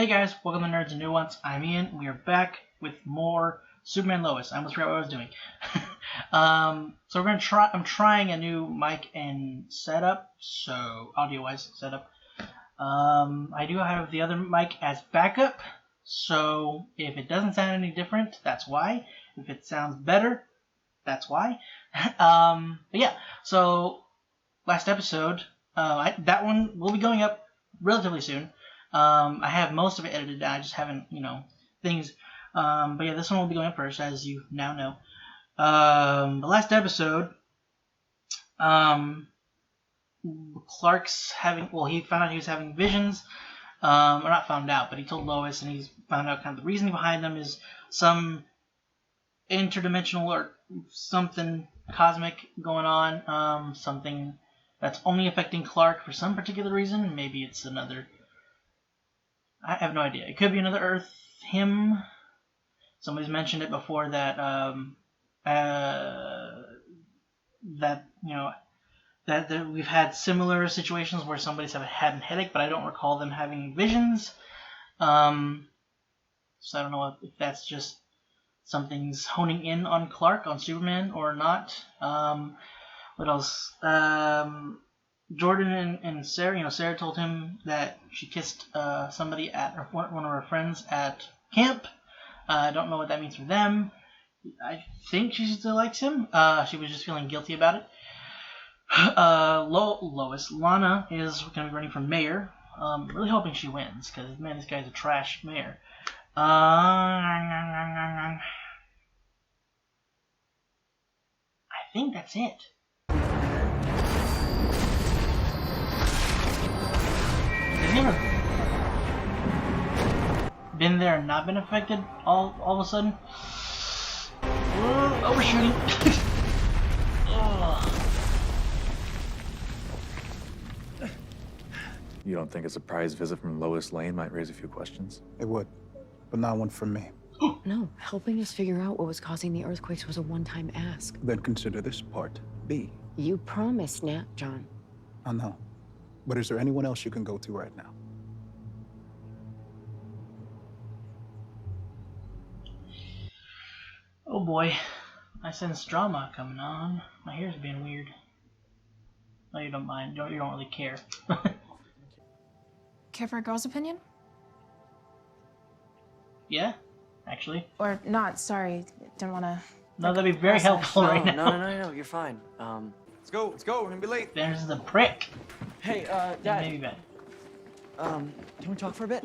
Hey guys, welcome to Nerds and Nuance. I'm Ian. We are back with more Superman Lois. I almost forgot what I was doing. So we're gonna try. I'm trying a new mic and setup, so audio-wise setup. I do have the other mic as backup, so if it doesn't sound any different, that's why. If it sounds better, that's why. But yeah, so last episode, that one will be going up relatively soon. I have most of it edited. I just haven't, things. But yeah, this one will be going up first, as you now know. The last episode, Clark's having, he found out he was having visions. Or not found out, but he told Lois, and he's found out kind of the reasoning behind them is some interdimensional or something cosmic going on. Something that's only affecting Clark for some particular reason. Maybe it's another. I have no idea. It could be another Earth him. Somebody's mentioned it before that that we've had similar situations where somebody's had a headache, but I don't recall them having visions. So I don't know if that's just something's honing in on Clark, on Superman, or not. What else? Jordan and Sarah, Sarah told him that she kissed somebody at one of her friends at camp. I don't know what that means for them. I think she still likes him. She was just feeling guilty about it. Lois, Lana is going to be running for mayor. Really hoping she wins, because, man, this guy's a trash mayor. I think that's it. Has he ever been there and not been affected all of a sudden? Overshooting. You don't think a surprise visit from Lois Lane might raise a few questions? It would, but not one from me. No, helping us figure out what was causing the earthquakes was a one-time ask. Then consider this part B. You promised, Nat, John. I know. But is there anyone else you can go to right now? Oh boy, I sense drama coming on. My hair's being weird. No, you don't mind. You don't really care. Care for a girl's opinion? Yeah, actually. Or not, sorry. Didn't want to... No, that'd be very helpful right now. No, you're fine. Let's go, we're gonna be late. There's the prick. Hey, Dad. Maybe bad. Can we talk for a bit?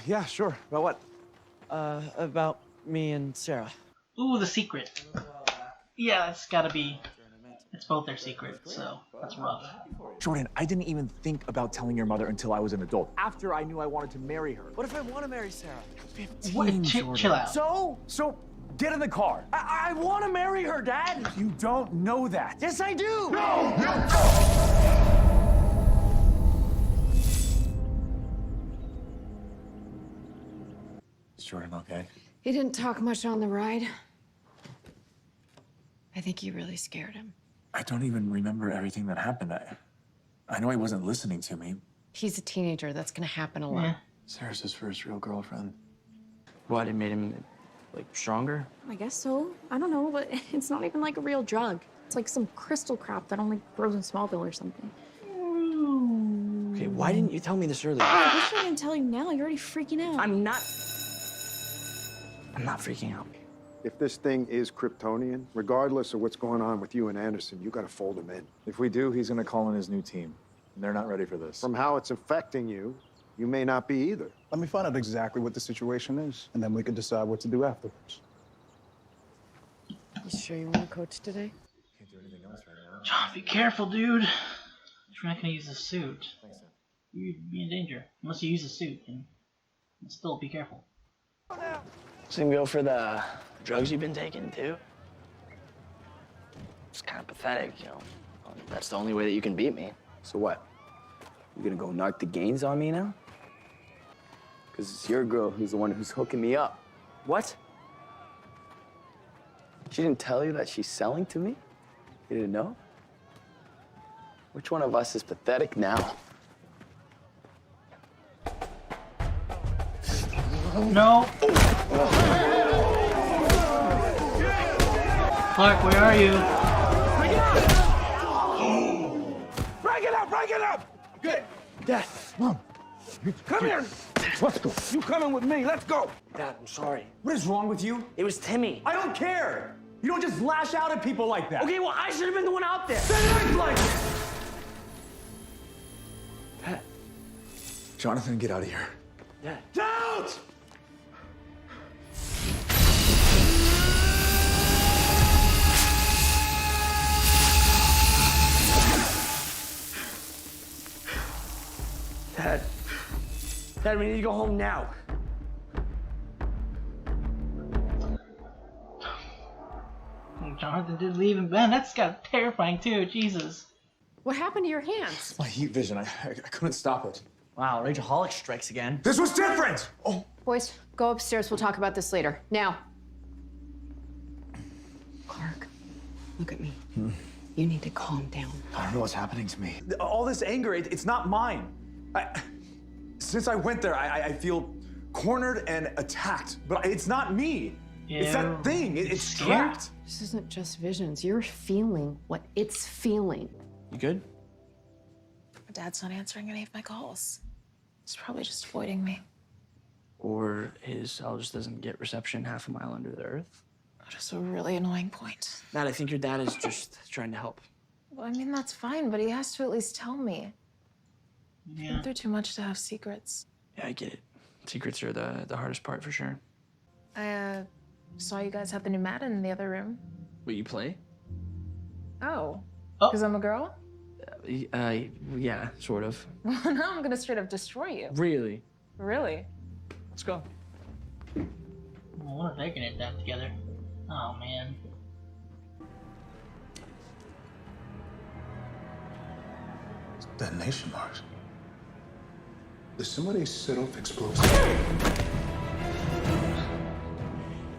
Yeah, sure. About what? About me and Sarah. Ooh, the secret. Yeah, it's gotta be. It's both their secrets, so that's rough. Jordan, I didn't even think about telling your mother until I was an adult. After I knew I wanted to marry her. What if I want to marry Sarah? 15, What? Chill out. So get in the car. I want to marry her, Dad! You don't know that. Yes, I do! No, you don't! Is Jordan okay? He didn't talk much on the ride. I think he really scared him. I don't even remember everything that happened. I know he wasn't listening to me. He's a teenager. That's gonna happen a lot. Yeah. Sarah's his first real girlfriend. What, it made him, stronger? I guess so. I don't know, but it's not even like a real drug. It's like some crystal crap that only grows in Smallville or something. Okay, why didn't you tell me this earlier? I wish I didn't tell you now. You're already freaking out. I'm not freaking out. If this thing is Kryptonian, regardless of what's going on with you and Anderson, you gotta fold him in. If we do, he's gonna call in his new team. And they're not ready for this. From how it's affecting you, you may not be either. Let me find out exactly what the situation is, and then we can decide what to do afterwards. You sure you want to coach today? Can't do anything else right now. John, be careful, dude. You're not gonna use the suit. You'd be in danger unless you use the suit, and still be careful. So you go for the drugs you've been taking, too? It's kind of pathetic, That's the only way that you can beat me. So what? You gonna go narc the gains on me now? Because it's your girl who's the one who's hooking me up. What? She didn't tell you that she's selling to me? You didn't know? Which one of us is pathetic now? No. Clark, where are you? Break it up! Break it up! Good. Dad, Mom, come here. Let's go. You coming with me? Let's go. Dad, I'm sorry. What is wrong with you? It was Timmy. I don't care. You don't just lash out at people like that. Okay, well, I should have been the one out there. Then act like it. Dad. Jonathan, get out of here. Dad. Don't! Dad. Dad, we need to go home now. Jonathan did leave him. Man, that's got terrifying too. Jesus. What happened to your hands? My heat vision. I couldn't stop it. Wow, Rageaholic strikes again. This was different! Oh. Boys, go upstairs. We'll talk about this later. Now. Clark, look at me. You need to calm down. I don't know what's happening to me. All this anger, it's not mine. Since I went there, I feel cornered and attacked. But it's not me. It's that thing. It's trapped. This isn't just visions. You're feeling what it's feeling. You good? My dad's not answering any of my calls. He's probably just avoiding me. Or his cell just doesn't get reception half a mile under the earth. Just a really annoying point. Dad, I think your dad is just trying to help. Well, I mean, that's fine, but he has to at least tell me. Yeah. Been through too much to have secrets. Yeah, I get it. Secrets are the hardest part for sure. I saw you guys have the new Madden in the other room. Will you play? Oh. Oh. Because I'm a girl? Yeah, sort of. Well, now I'm gonna straight up destroy you. Really? Really? Let's go. I wonder if they can adapt together. Oh man. Detonation marks. Did somebody set off explosives?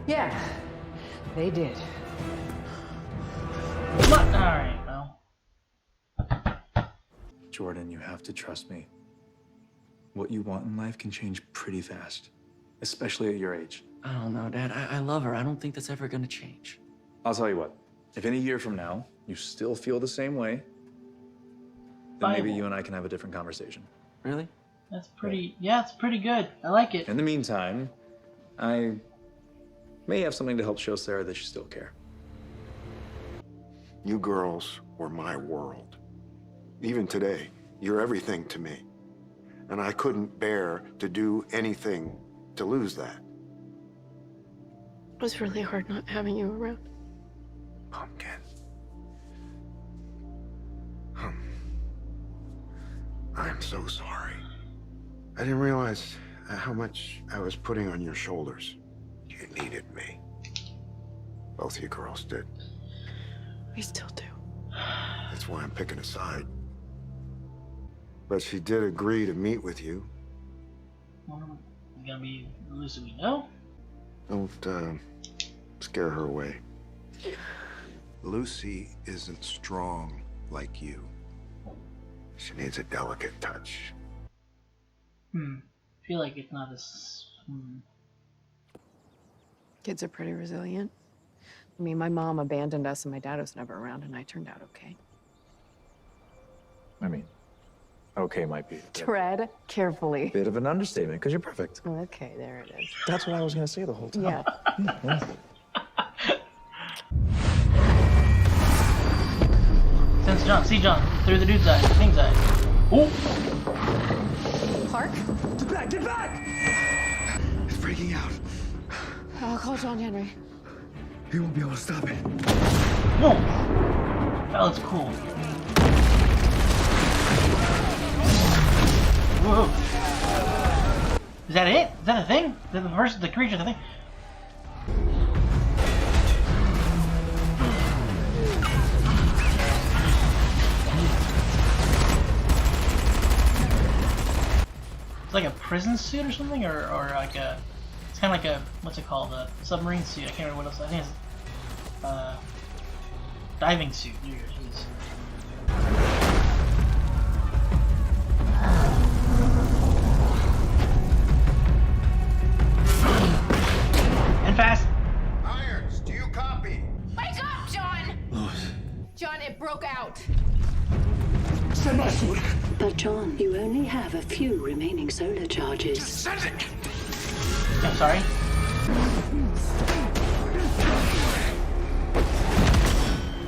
Yeah, they did. What? All right. Well. Jordan, you have to trust me. What you want in life can change pretty fast, especially at your age. I don't know, Dad. I love her. I don't think that's ever gonna change. I'll tell you what, if in a year from now you still feel the same way, then maybe Bible. you and I can have a different conversation. Really? That's pretty. Yeah, it's pretty good. I like it. In the meantime, I may have something to help show Sarah that you still care. You girls were my world. Even today, you're everything to me. And I couldn't bear to do anything to lose that. It was really hard not having you around. Pumpkin. I'm so sorry. I didn't realize how much I was putting on your shoulders. You needed me. Both you girls did. We still do. That's why I'm picking a side. But she did agree to meet with you. It's gonna be Lucy we know. Don't scare her away. Lucy isn't strong like you. She needs a delicate touch. I feel like it's not as. Kids are pretty resilient. I mean, my mom abandoned us and my dad was never around and I turned out okay. I mean, okay might be Tread carefully. bit of an understatement, because you're perfect. Okay, there it is. That's what I was gonna say the whole time. Yeah. Sense John, see John, through the dude's eye, thing's eye. Ooh! Clark? Get back! Get back! It's breaking out. I'll call John Henry. He won't be able to stop it. Whoa! That looks cool. Whoa! Is that it? Is that a thing? Is that the creature, the thing? It's like a prison suit or something, or like a. It's kind of like a, what's it called? A submarine suit. I can't remember what else. I think it's diving suit. Jeez. only have a few remaining solar charges. Just send it! I'm sorry.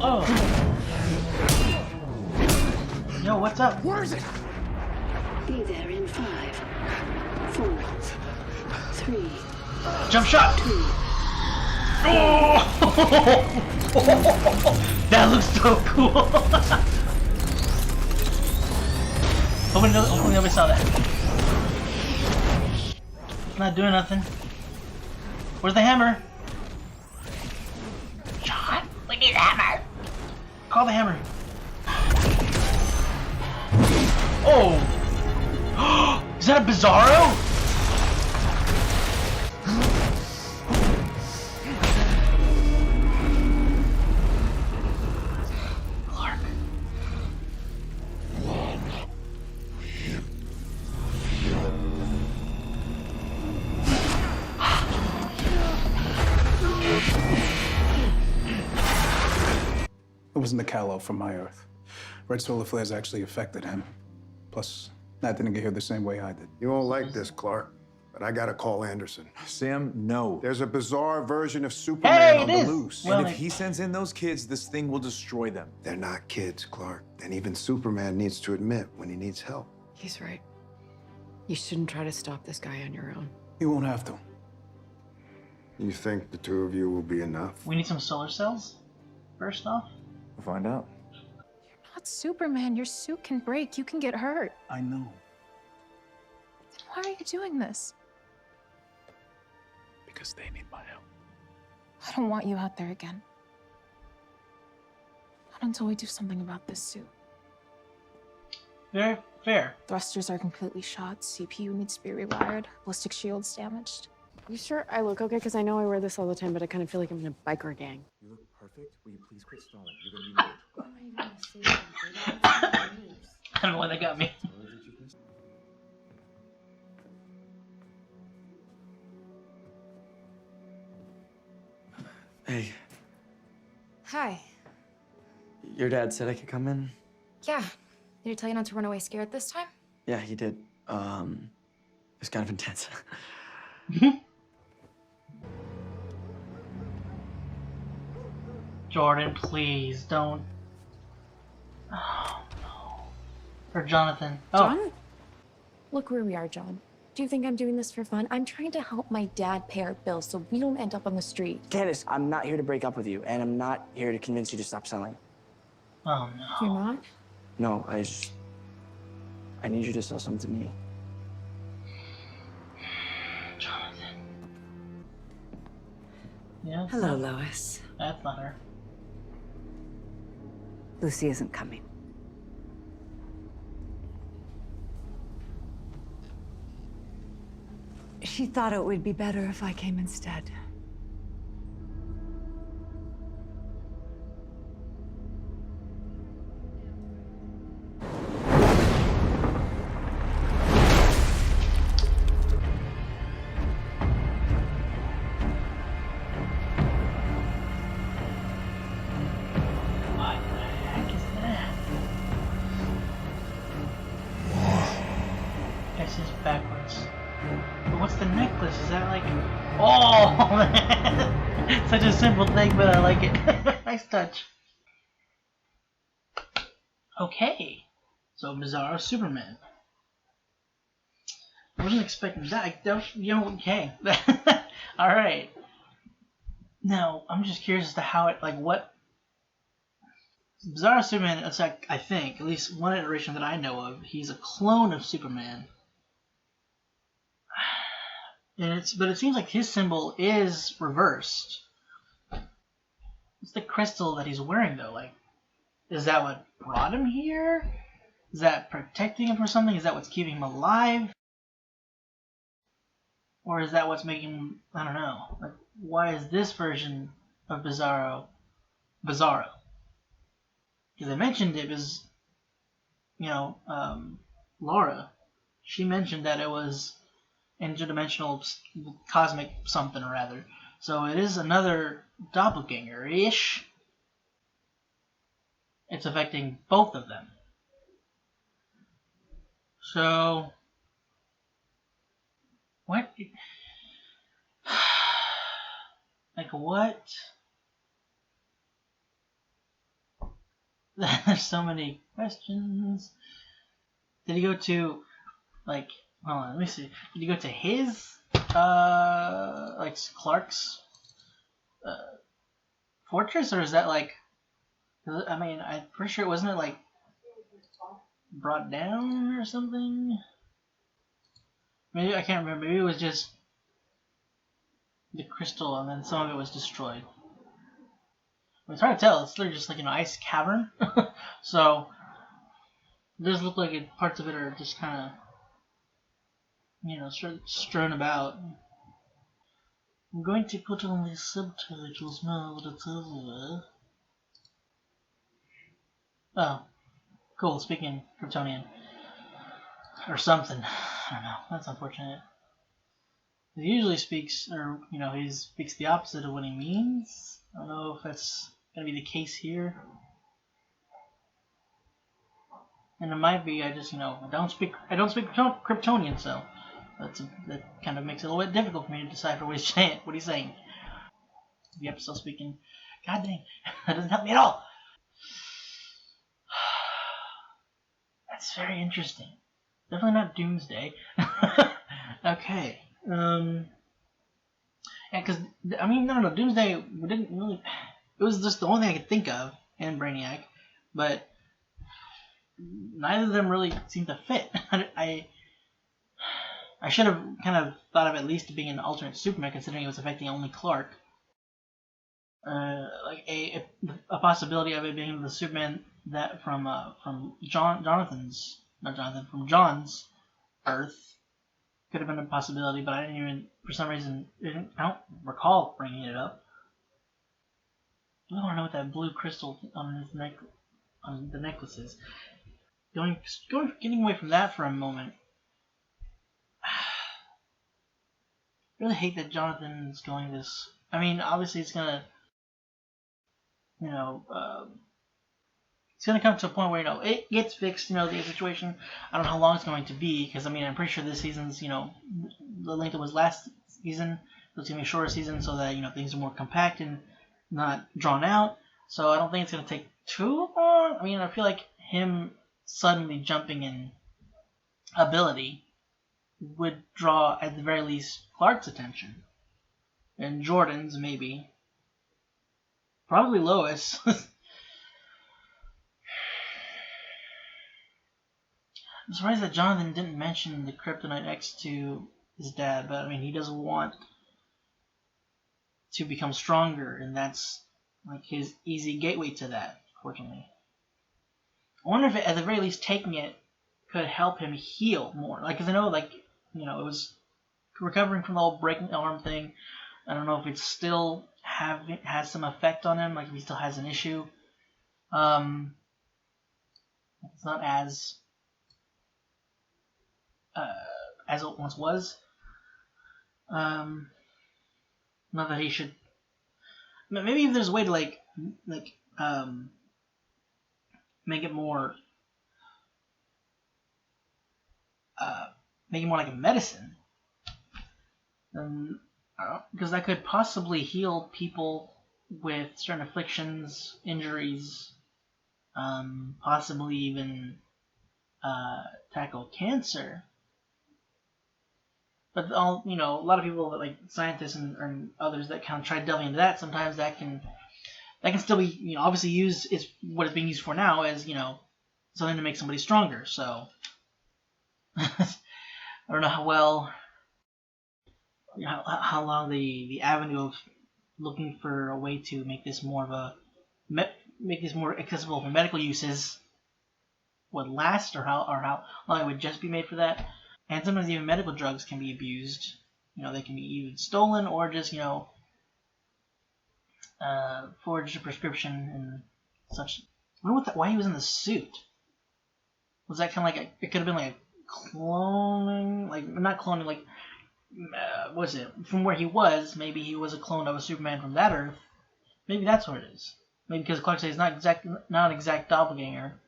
Oh. Yo, what's up? Where is it? Be there in 5, 4, 3. Jump shot! 2. Oh! That looks so cool. Hopefully nobody saw that. Not doing nothing. Where's the hammer? John, we need a hammer. Call the hammer. Oh! Is that a Bizarro? Clark. It wasn't the callow from my Earth. Red solar flares actually affected him. Plus, Nat didn't get here the same way I did. You won't like this, Clark, but I gotta call Anderson. Sam, no. There's a bizarre version of Superman on it the is. loose. Well, And if he sends in those kids, this thing will destroy them. They're not kids, Clark. And even Superman needs to admit when he needs help. He's right. You shouldn't try to stop this guy on your own. You won't have to. You think the two of you will be enough? We need some solar cells, first off. We'll find out. Not Superman. Your suit can break. You can get hurt. I know. Then why are you doing this? Because they need my help. I don't want you out there again. Not until we do something about this suit. Very fair. Thrusters are completely shot. CPU needs to be rewired. Ballistic shield's damaged. You sure I look okay? Because I know I wear this all the time, but I kind of feel like I'm in a biker gang. You look perfect. Will you please quit stalling? You're gonna I don't know why that got me. Hey, Hi. your dad said I could come in? Yeah. Did he tell you not to run away scared this time? Yeah, he did. It was kind of intense. Jordan, please don't. Oh no. Or Jonathan. Oh. John? Look where we are, John. Do you think I'm doing this for fun? I'm trying to help my dad pay our bills so we don't end up on the street. Candace, I'm not here to break up with you, and I'm not here to convince you to stop selling. Oh no. You're not? No, I need you to sell some to me. Jonathan. Yeah. Hello, Lois. That's not her. Lucy isn't coming. She thought it would be better if I came instead. What the heck is that? This is backwards. But what's the necklace? Is that like... Oh, man! Such a simple thing, but I like it. Nice touch. Okay. So, Bizarro Superman. I wasn't expecting that. I don't... You know, okay. Alright. Now, I'm just curious as to how it... Like, what... Bizarro Superman, it's like, I think, at least one iteration that I know of, he's a clone of Superman. And but it seems like his symbol is reversed. What's the crystal that he's wearing though? Like, is that what brought him here? Is that protecting him from something? Is that what's keeping him alive? Or is that what's making him, I don't know. Like, why is this version of Bizarro? Because I mentioned it was, you know, Laura. She mentioned that it was interdimensional cosmic something or rather. So it is another doppelganger-ish. It's affecting both of them. So, what? Like, what? There's so many questions. Did he go to, like, hold on, let me see. Did he go to his, like, Clark's, fortress? Or is that, like, I mean, I'm pretty sure, wasn't it, like, brought down or something? Maybe, I can't remember. Maybe it was just the crystal and then some of it was destroyed. It's hard to tell. It's literally just like an ice cavern. So, it does look like parts of it are just kind of, you know, strewn about. I'm going to put on these subtitles now that it's over. Oh, cool. Speaking Kryptonian. Or something. I don't know. That's unfortunate. He usually speaks, or, you know, he speaks the opposite of what he means. I don't know if that's going to be the case here. And it might be, I just, you know, I don't speak Kryptonian, so that kind of makes it a little bit difficult for me to decipher what he's saying. Yep, still speaking. God dang, that doesn't help me at all. That's very interesting. Definitely not Doomsday. Okay. Yeah, because, I mean, no, Doomsday didn't really... It was just the only thing I could think of in Brainiac, but neither of them really seemed to fit. I should have kind of thought of at least being an alternate Superman, considering it was affecting only Clark. Like a possibility of it being the Superman that from John's Earth could have been a possibility, but I didn't even, for some reason, I don't recall bringing it up. I want to know what that blue crystal on his neck, on the necklace is. Getting away from that for a moment. I really hate that Jonathan's going this. I mean, obviously it's gonna, you know, it's gonna come to a point where, you know, it gets fixed. You know, the situation. I don't know how long it's going to be, because I mean, I'm pretty sure this season's, you know, the length it was last season. So it's gonna be a shorter season, so that, you know, things are more compact and not drawn out. So I don't think it's gonna take too long. I mean, I feel like him suddenly jumping in ability would draw, at the very least, Clark's attention. And Jordan's, maybe. Probably Lois. I'm surprised that Jonathan didn't mention the Kryptonite X to his dad, but I mean, he does want to become stronger, and that's like his easy gateway to that, fortunately. I wonder if, at the very least, taking it could help him heal more. Like, because I know, like, you know, it was recovering from the whole breaking arm thing. I don't know if it still has some effect on him, like if he still has an issue. It's not as it once was. Not that he should. Maybe if there's a way to make it more like a medicine, because that could possibly heal people with certain afflictions, injuries, possibly even tackle cancer. But a lot of people, like scientists and others, that kind of try delving into that. Sometimes that can still be, obviously used, is what it's being used for now, as something to make somebody stronger. So I don't know how well, how long the avenue of looking for a way to make this more accessible for medical uses would last, or how long it would just be made for that. And sometimes even medical drugs can be abused. They can be even stolen, or just forged a prescription and such. I wonder why he was in the suit. Was that kind of like it could have been like a cloning, like not cloning, like what was it from where he was? Maybe he was a clone of a Superman from that Earth. Maybe that's what it is. Maybe because Clark says not an exact doppelganger,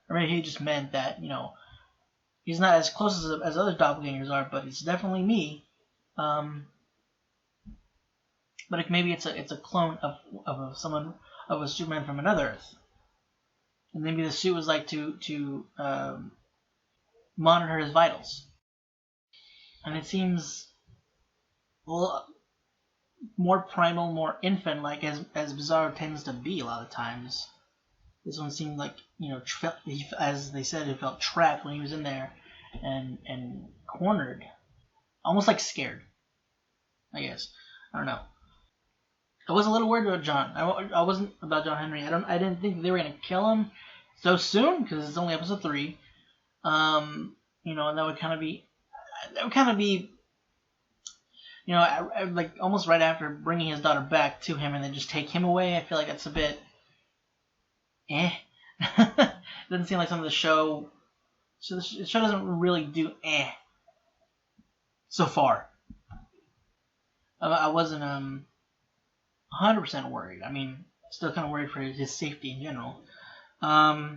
or maybe he just meant that he's not as close as other doppelgangers are, but it's definitely me. But maybe it's a clone of a Superman from another Earth, and maybe the suit was like to monitor his vitals, and it seems more primal, more infant-like, as Bizarro tends to be a lot of times. This one seemed like, as they said, it felt trapped when he was in there and cornered, almost like scared. I guess I don't know. I was a little worried about John. I wasn't about John Henry. I didn't think they were gonna kill him so soon because it's only episode 3. And that would kind of be, like almost right after bringing his daughter back to him and then just take him away. I feel like that's a bit, Doesn't seem like some of the show. So the show doesn't really do so far. I wasn't 100% worried. I mean, still kind of worried for his safety in general. I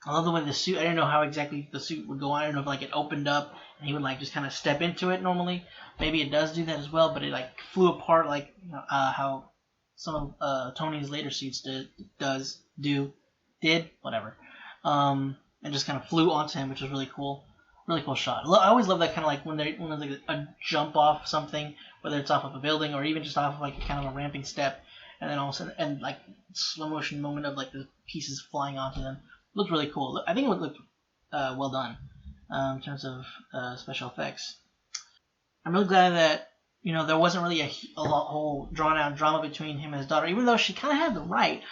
love the way the suit. I didn't know how exactly the suit would go on. I don't know if like it opened up and he would like just kind of step into it normally. Maybe it does do that as well, but it like flew apart like how some of Tony's later suits did whatever, and just kind of flew onto him, which was really cool. Really cool shot. I always love that kind of like when there's like a jump off something, whether it's off of a building or even just off of like kind of a ramping step, and then all of a sudden, and like slow motion moment of like the pieces flying onto them. It looked really cool. I think it looked well done in terms of special effects. I'm really glad that there wasn't really a whole drawn out drama between him and his daughter, even though she kind of had the right.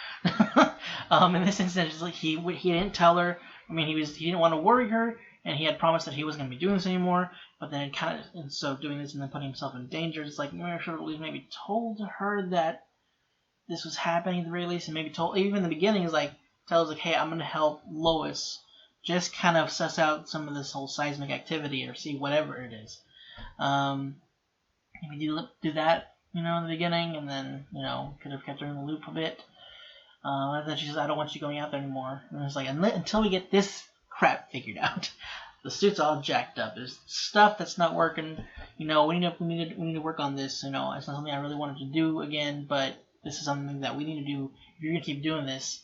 In this instance, it's like he didn't tell her. I mean, he didn't want to worry her. And he had promised that he wasn't going to be doing this anymore, but then doing this and then putting himself in danger. It's like, I should have at least maybe told her that this was happening at the very least, and maybe told, even in the beginning, is like, tells like, hey, I'm going to help Lois just kind of suss out some of this whole seismic activity or see whatever it is. Maybe do that, in the beginning, and then, could have kept her in the loop a bit. And then she says, I don't want you going out there anymore. And it's like, until we get this crap figured out. The suit's all jacked up. There's stuff that's not working. We need to work on this. It's not something I really wanted to do again, but this is something that we need to do. If you're gonna keep doing this,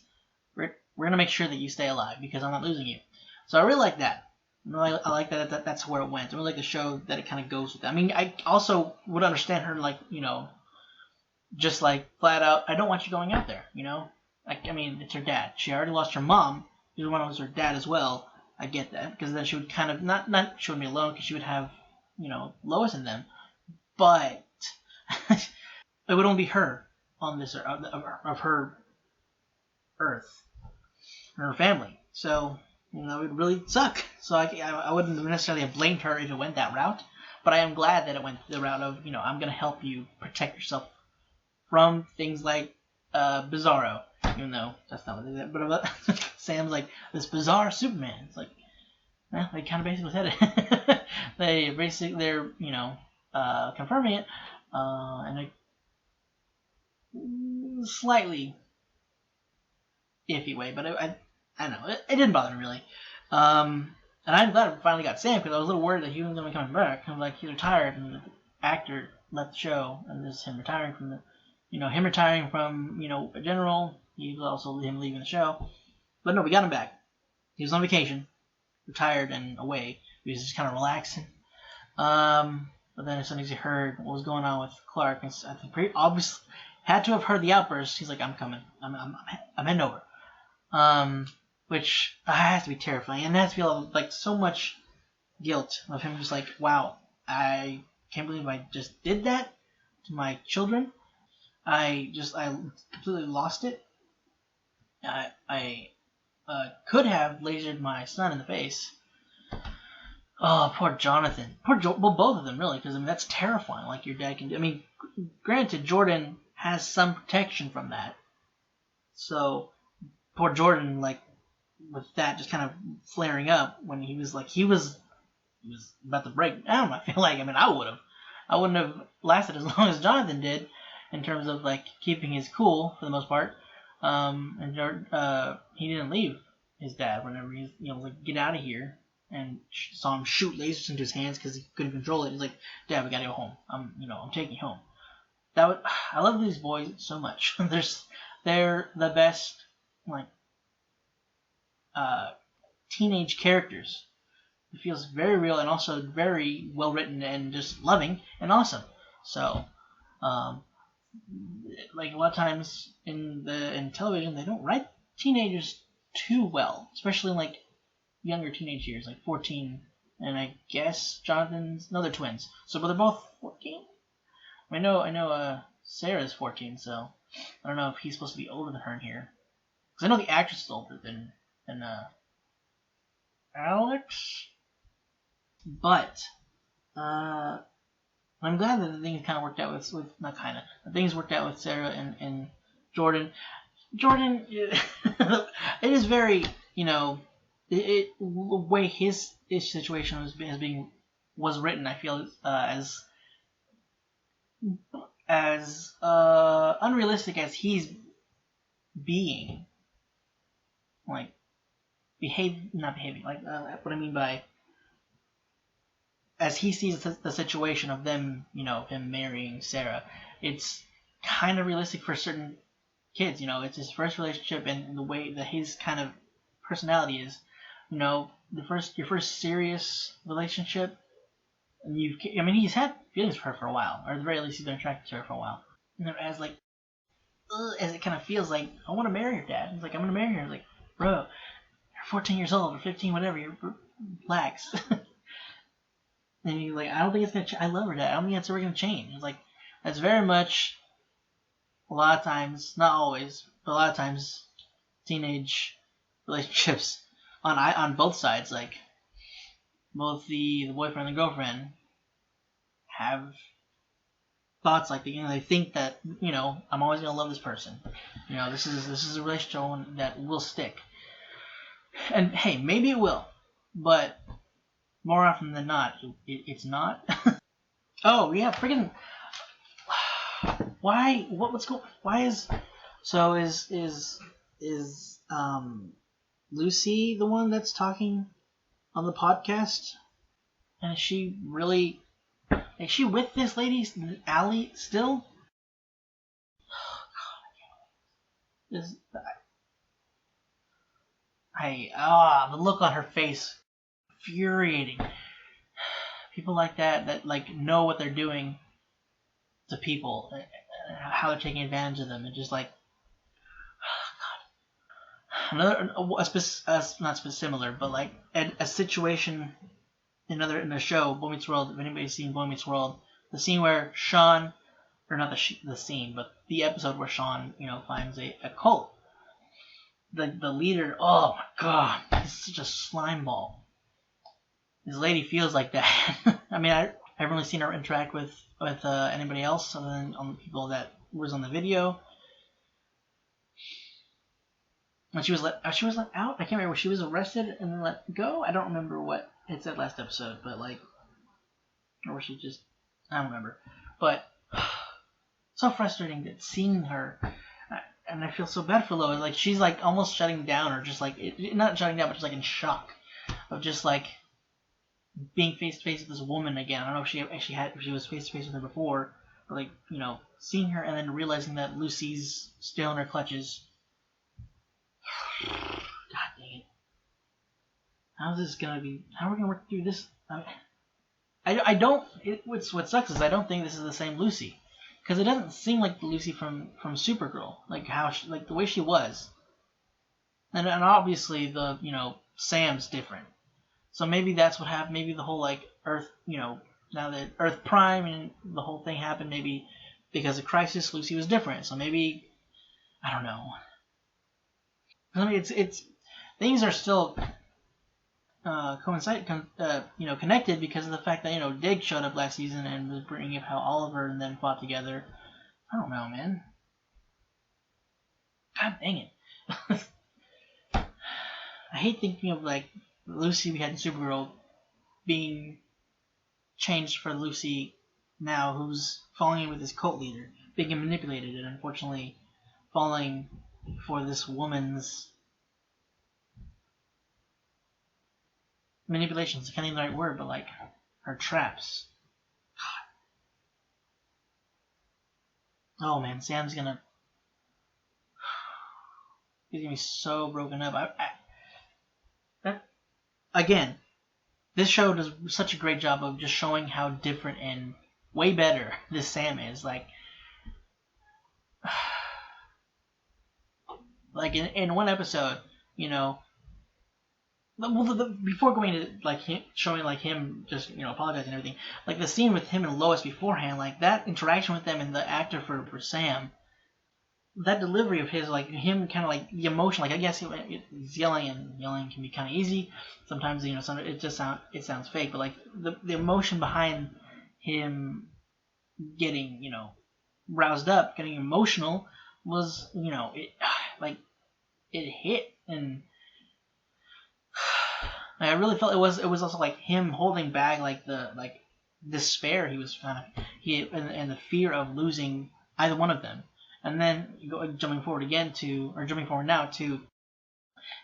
we're gonna make sure that you stay alive because I'm not losing you. So I really like that. I like that that's where it went. I really like the show that it kind of goes with that. I mean, I also would understand her like just like flat out, I don't want you going out there. Like I mean, it's her dad. She already lost her mom. The other one was her dad as well. I get that because then she would kind of not she would be alone because she would have Lois and them, but it would only be her on this of her Earth, her family. So it would really suck. So I wouldn't necessarily have blamed her if it went that route, but I am glad that it went the route of I'm gonna help you protect yourself from things like Bizarro. Even though that's not what they said, but Sam's like this bizarre Superman. It's like, they kind of basically said it. They're confirming it in a slightly iffy way, but I don't know. It didn't bother me really. And I'm glad I finally got Sam because I was a little worried that he wasn't going to be coming back. I'm like, he's retired and the actor left the show, and this is him retiring from a general. He was also him leaving the show. But no, we got him back. He was on vacation, retired and away. He was just kind of relaxing. But then as soon as he heard what was going on with Clark, I think pretty obviously had to have heard the outburst. He's like, I'm coming. I'm heading over. Which has to be terrifying. And it has to feel like so much guilt of him just like, wow, I can't believe I just did that to my children. I completely lost it. I could have lasered my son in the face. Oh, poor Jonathan. Well, both of them, really, because, that's terrifying, like your dad can do. I mean, granted, Jordan has some protection from that. So, poor Jordan, like, with that just kind of flaring up when he was about to break down, I feel like, I wouldn't have lasted as long as Jonathan did in terms of, like, keeping his cool, for the most part. And he didn't leave his dad whenever he's, like, get out of here. and saw him shoot lasers into his hands because he couldn't control it. He's like, "Dad, we gotta go home. I'm taking you home." I love these boys so much. They're the best, like, teenage characters. It feels very real and also very well written and just loving and awesome. So, like a lot of times in television, they don't write teenagers too well, especially in like younger teenage years, like 14. And I guess they're twins, so but they're both 14. I know. Sarah's 14, so I don't know if he's supposed to be older than her in here. Because I know the actress is older than Alex. But I'm glad that the things kind of worked out with not kind of. The things worked out with Sarah and Jordan. Jordan, it is very, the way his situation was written, I feel, as unrealistic as he's being, like not behaving, like what I mean by as he sees the situation of them, him marrying Sarah, it's kind of realistic for certain kids. It's his first relationship, and the way that his kind of personality is, your first serious relationship. He's had feelings for her for a while, or at the very least, he's been attracted to her for a while. And as it kind of feels like, I want to marry her, Dad. He's like, I'm going to marry her. I'm like, bro, you're 14 years old or 15, whatever. You're relax. And he's like, I don't think it's gonna. I love her, Dad. I don't think it's ever gonna change. It's like that's very much. A lot of times, not always, but a lot of times, teenage relationships on both sides, like both the boyfriend and the girlfriend, have thoughts like they think that I'm always gonna love this person. This is a relationship that will stick. And hey, maybe it will, but more often than not, it's not. Oh yeah, friggin'. Why? What's going? Why is? So is Lucy the one that's talking on the podcast? And is she really? Is she with this lady, Allie, still? Oh God, the look on her face, infuriating. People like that know what they're doing to people, how they're taking advantage of them, and just like, oh God. Not similar, but like a situation in the show Boy Meets World. If anybody's seen Boy Meets World, the scene where Sean, or not the scene, but the episode where Sean, finds a cult. The leader, oh my God, he's such a slime ball. This lady feels like that. I haven't really seen her interact with anybody else other than on the people that was on the video. When she was let out, I can't remember. She was arrested and then let go. I don't remember what it said last episode, but or was she just? I don't remember. But so frustrating that seeing her, and I feel so bad for Lois. Like she's like almost shutting down, or just like not shutting down, but just like in shock of just like being face to face with this woman again. I don't know if she was face to face with her before, but seeing her and then realizing that Lucy's still in her clutches. God dang it! How's this gonna be? How are we gonna work through this? I don't. What sucks is I don't think this is the same Lucy, because it doesn't seem like the Lucy from Supergirl, like how the way she was, and obviously the Sam's different. So maybe that's what happened. Maybe the whole Earth, now that Earth Prime and the whole thing happened, maybe because of Crisis, Lucy was different. So maybe, I don't know. It's things are still connected because of the fact that Dig showed up last season and was bringing up how Oliver and them fought together. I don't know, man. God dang it. I hate thinking of Lucy we had in Supergirl being changed for Lucy now, who's falling in with this cult leader, being manipulated, and unfortunately falling for this woman's manipulations, kind of the right word, but like her traps. God. Oh man, Sam's gonna. He's gonna be so broken up. Again, this show does such a great job of just showing how different and way better this Sam is. Like in one episode, you know. Well, before going to like him, showing like him just apologizing and everything, like the scene with him and Lois beforehand, like that interaction with them and the actor for Sam, that delivery of his, like him kind of like the emotion, like I guess he's yelling, and yelling can be kind of easy sometimes. It just sounds fake, but like the emotion behind him getting roused up, getting emotional was it like it hit. And I really felt it was also like him holding back like the despair he was and the fear of losing either one of them. And then jumping forward now to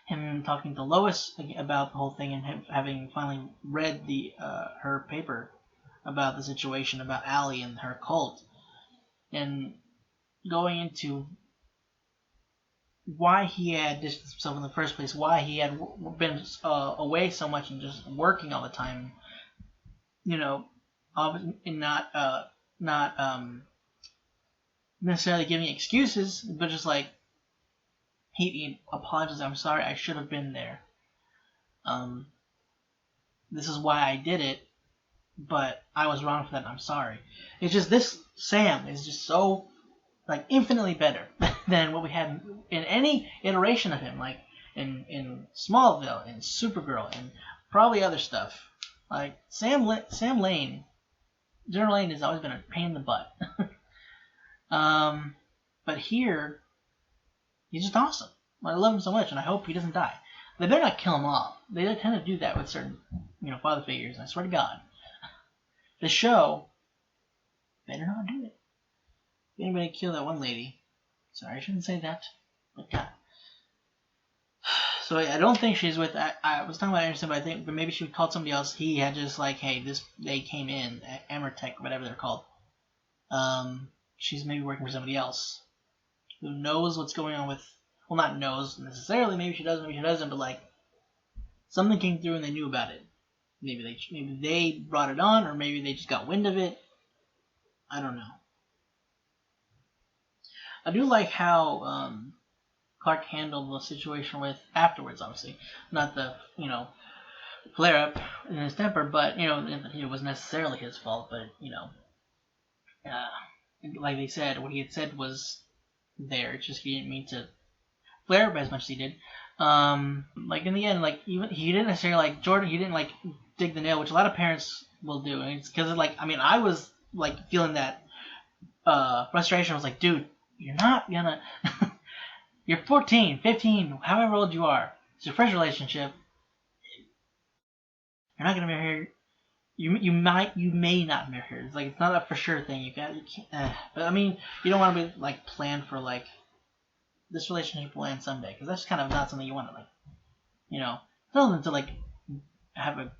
him talking to Lois about the whole thing, and him having finally read her paper about the situation about Allie and her cult, and going into why he had distanced himself in the first place, why he had been away so much and just working all the time, and not necessarily giving excuses, but just like he apologized. I'm sorry, I should have been there. This is why I did it, but I was wrong for that, and I'm sorry. It's just this Sam is just so like infinitely better than what we had in any iteration of him, like in Smallville, in Supergirl, and probably other stuff. Like Sam Lane, General Lane has always been a pain in the butt. But here, he's just awesome. I love him so much, and I hope he doesn't die. They better not kill him off. They tend to do that with certain, father figures. I swear to God, the show better not do it. If anybody kill that one lady, sorry, I shouldn't say that, but God. So I don't think she's with. I was talking about Anderson, but maybe she called somebody else. He had just like, hey, they came in, Amertech, whatever they're called. She's maybe working for somebody else who knows what's going on with. Well, not knows necessarily. Maybe she does, maybe she doesn't. But like, something came through and they knew about it. Maybe they brought it on, or maybe they just got wind of it. I don't know. I do like how Clark handled the situation with afterwards. Obviously, not the flare up in his temper, but it wasn't necessarily his fault. But like they said, what he had said was there. It's just he didn't mean to flare up as much as he did. Like in the end, like even he didn't necessarily like Jordan. He didn't like dig the nail, which a lot of parents will do. And it's because I was like feeling that frustration. I was like, dude, you're not gonna. You're 14, 15, however old you are. It's your first relationship. You're not gonna marry her. You may not marry her. It's like it's not a for sure thing. But I mean, you don't want to be like plan for like this relationship will end someday, because that's kind of not something you want to like, something to like have a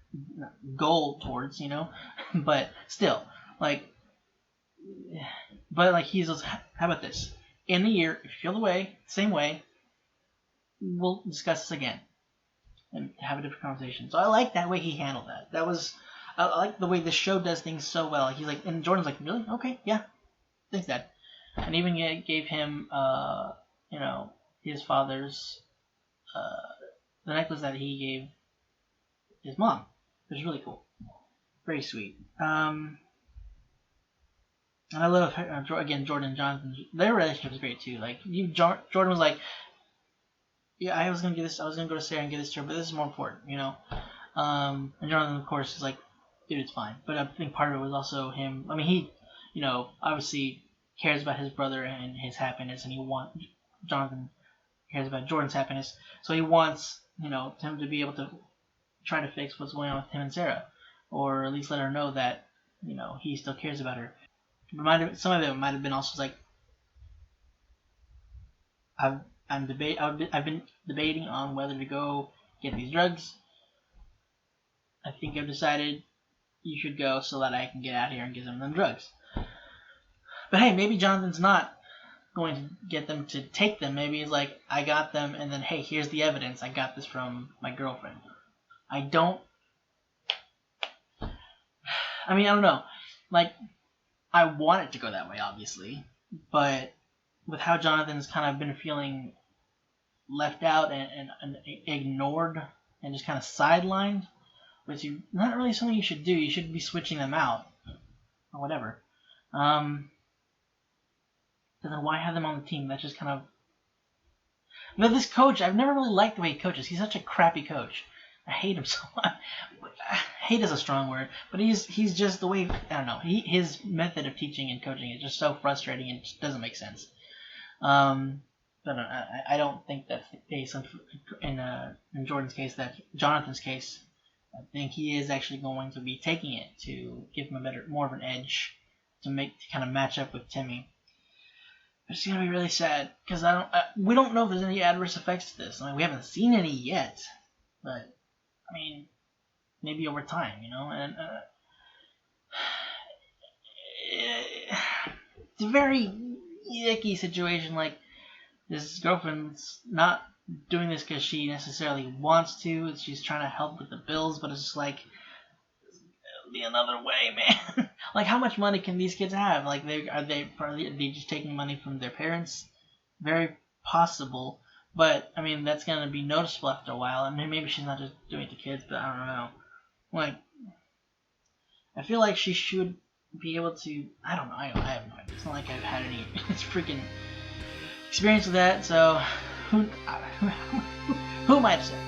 goal towards, but still like. But like he's just, how about this? In a year, if you feel the same way, we'll discuss this again and have a different conversation. So I like that way he handled that. I like the way the show does things so well. He's like, and Jordan's like, really? Okay, yeah, thanks, Dad. And even gave him, his father's, the necklace that he gave his mom, which is really cool, very sweet. And I love again Jordan and Jonathan. Their relationship is great too. Like Jordan was like, yeah, I was gonna go to Sarah and give this to her, but this is more important, And Jonathan, of course, is like, dude, it's fine. But I think part of it was also him. I mean, he, obviously cares about his brother and his happiness, and Jonathan cares about Jordan's happiness. So he wants, him to be able to try to fix what's going on with him and Sarah, or at least let her know that, he still cares about her. Some of it might have been also like, I've been debating on whether to go get these drugs. I think I've decided you should go so that I can get out here and give them drugs. But hey, maybe Jonathan's not going to get them to take them. Maybe he's like, I got them, and then, hey, here's the evidence. I got this from my girlfriend. I don't know. Like, I want it to go that way, obviously. But with how Jonathan's kind of been feeling left out and ignored and just kind of sidelined, which is not really something you should do. You should be switching them out or whatever. Then why have them on the team? That's just kind of... But this coach, I've never really liked the way he coaches. He's such a crappy coach. I hate him so much. Hate is a strong word, but he's just the way, I don't know, his method of teaching and coaching is just so frustrating and just doesn't make sense. I don't think that's the case in Jordan's case. That Jonathan's case, I think he is actually going to be taking it to give him more of an edge to kind of match up with Timmy. It's gonna be really sad because we don't know if there's any adverse effects to this. I mean, we haven't seen any yet, but I mean, maybe over time, you know. And it's a very icky situation. Like, his girlfriend's not doing this because she necessarily wants to. She's trying to help with the bills, but it's just like, there'll be another way, man. Like, how much money can these kids have? Like, are they just taking money from their parents? Very possible. But, I mean, that's going to be noticeable after a while. And maybe she's not just doing it to kids, but I don't know. Like, I feel like she should be able to... I don't know. I have no idea. It's not like I've had any freaking experience with that. So, who am I to say?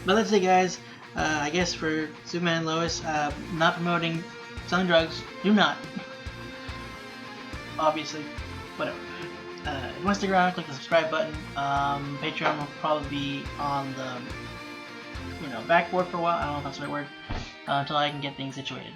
But let's say, guys, I guess for Superman and Lois, not promoting selling drugs. Do not. Obviously. Whatever. If you want to stick around, click the subscribe button. Patreon will probably be on the backboard for a while. I don't know if that's the right word. Until I can get things situated.